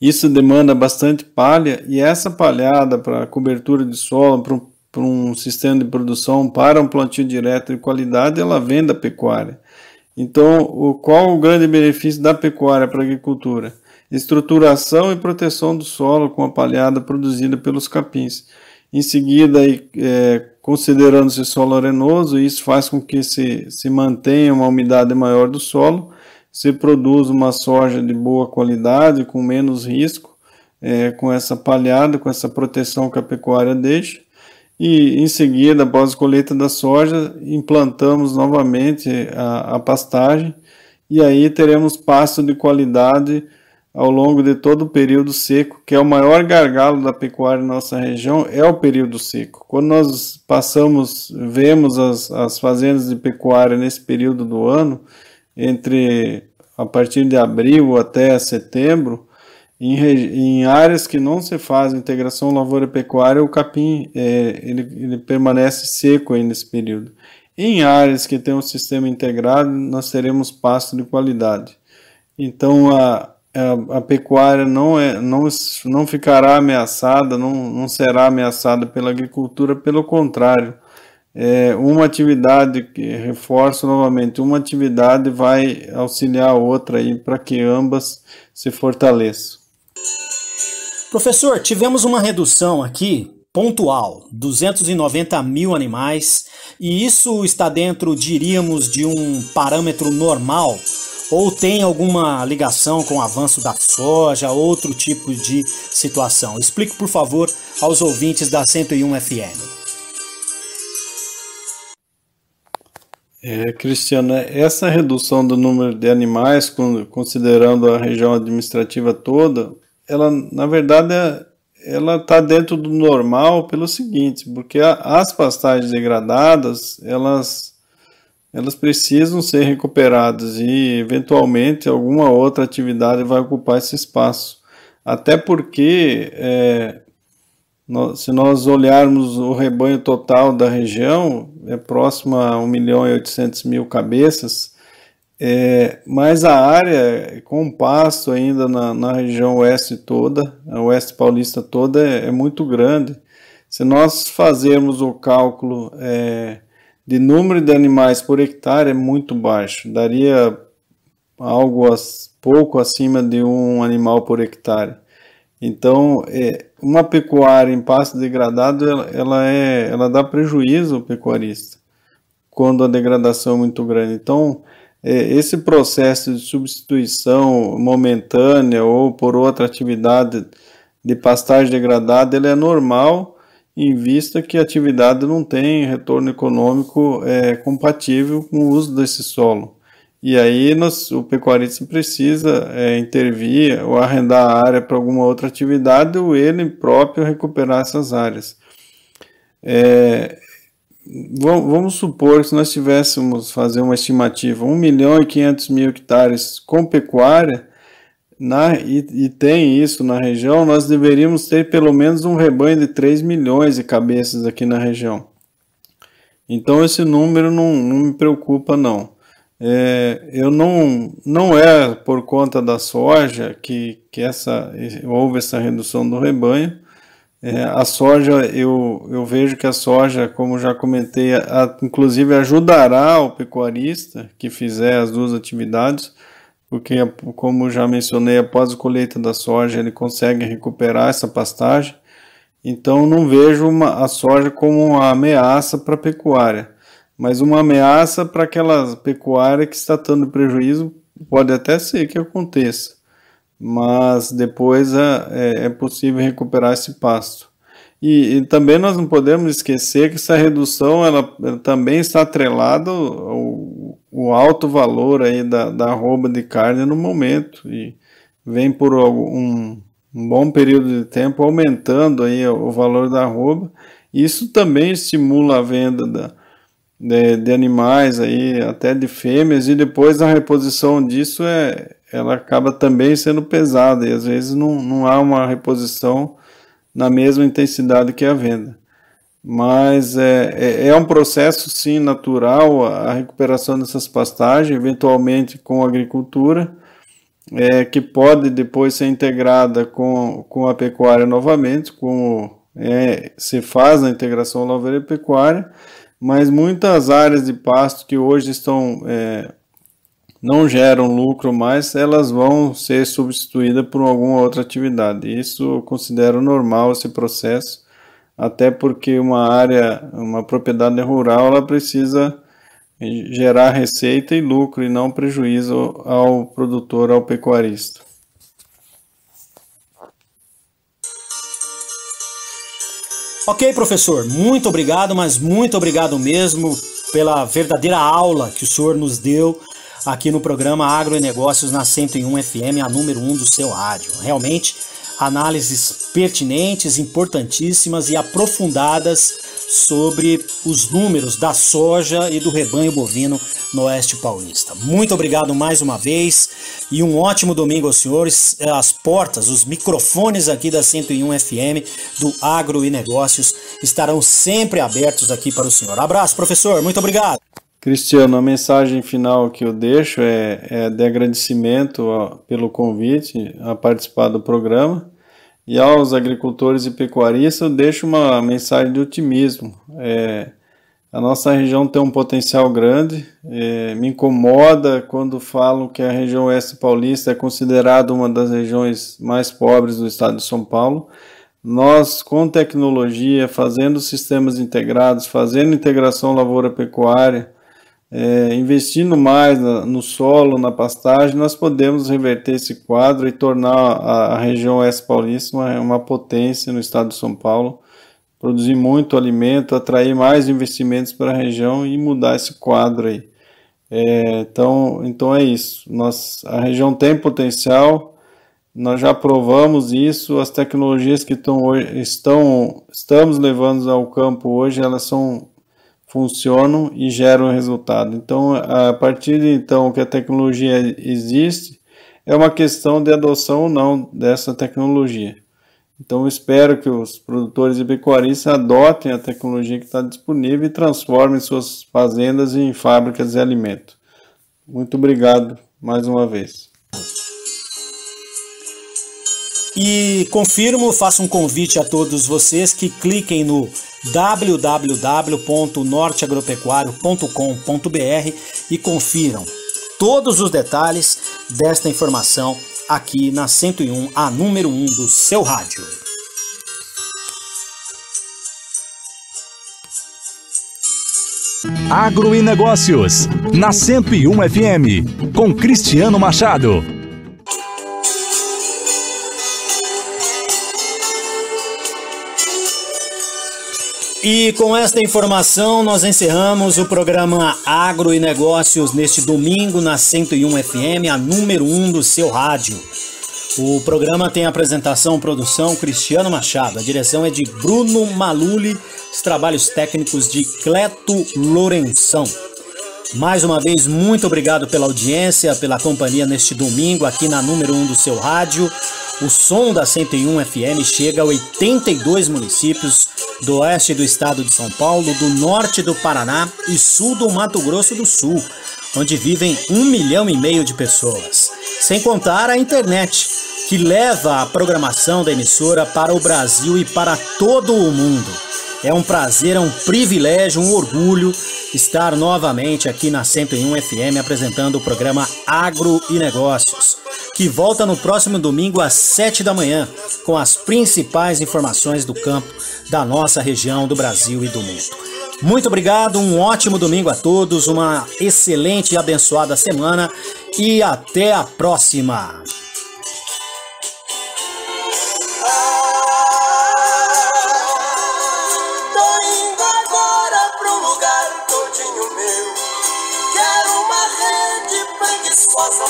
Isso demanda bastante palha, e essa palhada para cobertura de solo, para um sistema de produção, para um plantio direto de qualidade, ela vem da pecuária. Então, qual o grande benefício da pecuária para a agricultura? Estruturação e proteção do solo com a palhada produzida pelos capins. Em seguida, considerando esse solo arenoso, isso faz com que se mantenha uma umidade maior do solo, se produz uma soja de boa qualidade, com menos risco, com essa palhada, com essa proteção que a pecuária deixa. E em seguida, após a colheita da soja, implantamos novamente a pastagem, e aí teremos pasto de qualidade ao longo de todo o período seco, que é o maior gargalo da pecuária na nossa região, é o período seco. Quando nós vemos as fazendas de pecuária nesse período do ano, a partir de abril até setembro, em áreas que não se faz integração lavoura-pecuária, o capim ele permanece seco aí nesse período. Em áreas que tem um sistema integrado, nós teremos pasto de qualidade. Então a pecuária não ficará ameaçada, não será ameaçada pela agricultura, pelo contrário. Uma atividade, que reforço novamente, uma atividade vai auxiliar a outra aí para que ambas se fortaleçam. Professor, tivemos uma redução aqui, pontual, 290 mil animais, e isso está dentro, diríamos, de um parâmetro normal, ou tem alguma ligação com o avanço da soja, outro tipo de situação? Explique, por favor, aos ouvintes da 101 FM. Cristiano, essa redução do número de animais, considerando a região administrativa toda, ela, na verdade, ela está dentro do normal pelo seguinte, porque as pastagens degradadas, elas precisam ser recuperadas e, eventualmente, alguma outra atividade vai ocupar esse espaço. Até porque, se nós olharmos o rebanho total da região, é próximo a 1.800.000 cabeças, mas a área com pasto ainda na região oeste toda, a oeste paulista toda, é muito grande. Se nós fazermos o cálculo de número de animais por hectare, é muito baixo, daria algo pouco acima de um animal por hectare. Então, uma pecuária em pasto degradado, ela dá prejuízo ao pecuarista, quando a degradação é muito grande. Então, esse processo de substituição momentânea ou por outra atividade de pastagem degradada, ele é normal, em vista que a atividade não tem retorno econômico compatível com o uso desse solo. E aí o pecuarista precisa intervir ou arrendar a área para alguma outra atividade ou ele próprio recuperar essas áreas. Vamos supor que se nós tivéssemos fazer uma estimativa, 1.500.000 hectares com pecuária, e tem isso na região, nós deveríamos ter pelo menos um rebanho de 3 milhões de cabeças aqui na região. Então esse número não me preocupa não. Eu não é por conta da soja que houve essa redução do rebanho. A soja, eu vejo que a soja, como já comentei, inclusive ajudará o pecuarista que fizer as duas atividades, porque, como já mencionei, após a colheita da soja ele consegue recuperar essa pastagem. Então não vejo a soja como uma ameaça para a pecuária, mas uma ameaça para aquela pecuária que está tendo prejuízo. Pode até ser que aconteça, mas depois é possível recuperar esse pasto. E também nós não podemos esquecer que essa redução ela também está atrelada ao alto valor aí da arroba de carne no momento, e vem por um bom período de tempo aumentando aí o valor da arroba. Isso também estimula a venda de animais aí, até de fêmeas, e depois a reposição disso ela acaba também sendo pesada, e às vezes não há uma reposição na mesma intensidade que a venda. Mas é um processo sim natural a recuperação dessas pastagens, eventualmente com a agricultura, que pode depois ser integrada com a pecuária novamente, como se faz a integração lavoura-pecuária, mas muitas áreas de pasto que hoje não geram lucro mais, elas vão ser substituídas por alguma outra atividade. Isso eu considero normal, esse processo, até porque uma propriedade rural, ela precisa gerar receita e lucro e não prejuízo ao produtor, ao pecuarista. Ok, professor, muito obrigado, mas muito obrigado mesmo pela verdadeira aula que o senhor nos deu aqui no programa Agro e Negócios na 101 FM, a número 1 do seu rádio. Realmente, análises pertinentes, importantíssimas e aprofundadas sobre os números da soja e do rebanho bovino no Oeste Paulista. Muito obrigado mais uma vez e um ótimo domingo aos senhores. As portas, os microfones aqui da 101 FM do Agro e Negócios estarão sempre abertos aqui para o senhor. Abraço, professor. Muito obrigado. Cristiano, a mensagem final que eu deixo é de agradecimento pelo convite a participar do programa, e aos agricultores e pecuaristas eu deixo uma mensagem de otimismo. A nossa região tem um potencial grande, me incomoda quando falam que a região Oeste Paulista é considerada uma das regiões mais pobres do estado de São Paulo. Nós, com tecnologia, fazendo sistemas integrados, fazendo integração lavoura-pecuária, investindo mais no solo, na pastagem, nós podemos reverter esse quadro e tornar a região Oeste Paulista uma potência no estado de São Paulo, produzir muito alimento, atrair mais investimentos para a região e mudar esse quadro aí. Então é isso, a região tem potencial, nós já provamos isso, as tecnologias que estamos levando ao campo hoje, elas funcionam e geram resultado. Então, a partir de então que a tecnologia existe, é uma questão de adoção ou não dessa tecnologia. Então, eu espero que os produtores e pecuaristas adotem a tecnologia que está disponível e transformem suas fazendas em fábricas de alimento. Muito obrigado mais uma vez. E confirmo, faço um convite a todos vocês que cliquem no www.norteagropecuario.com.br e confiram todos os detalhes desta informação aqui na 101, a número 1 do seu rádio. Agro e Negócios, na 101 FM, com Cristiano Machado. E com esta informação nós encerramos o programa Agro e Negócios neste domingo na 101 FM, a número 1 do seu rádio. O programa tem apresentação, produção Cristiano Machado, a direção é de Bruno Maluli, os trabalhos técnicos de Cleto Lourenção. Mais uma vez, muito obrigado pela audiência, pela companhia neste domingo aqui na número 1 do seu rádio. O som da 101 FM chega a 82 municípios do oeste do estado de São Paulo, do norte do Paraná e sul do Mato Grosso do Sul, onde vivem 1,5 milhão de pessoas. Sem contar a internet, que leva a programação da emissora para o Brasil e para todo o mundo. É um prazer, é um privilégio, um orgulho estar novamente aqui na 101 FM apresentando o programa Agro e Negócios, que volta no próximo domingo às 7 da manhã, com as principais informações do campo da nossa região, do Brasil e do mundo. Muito obrigado, um ótimo domingo a todos, uma excelente e abençoada semana e até a próxima!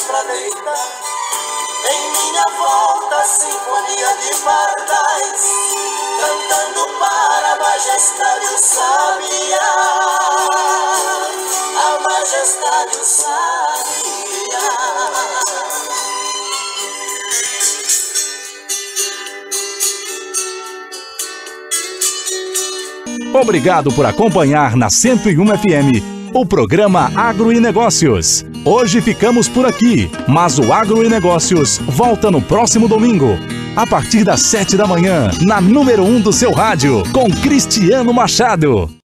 Pra deitar em minha volta, sinfonia de pardais, cantando para a majestade o sabiá, a majestade o sabiá. Obrigado por acompanhar na 101 FM o programa Agro e Negócios. Hoje ficamos por aqui, mas o Agro e Negócios volta no próximo domingo, a partir das 7 da manhã, na número 1 do seu rádio, com Cristiano Machado.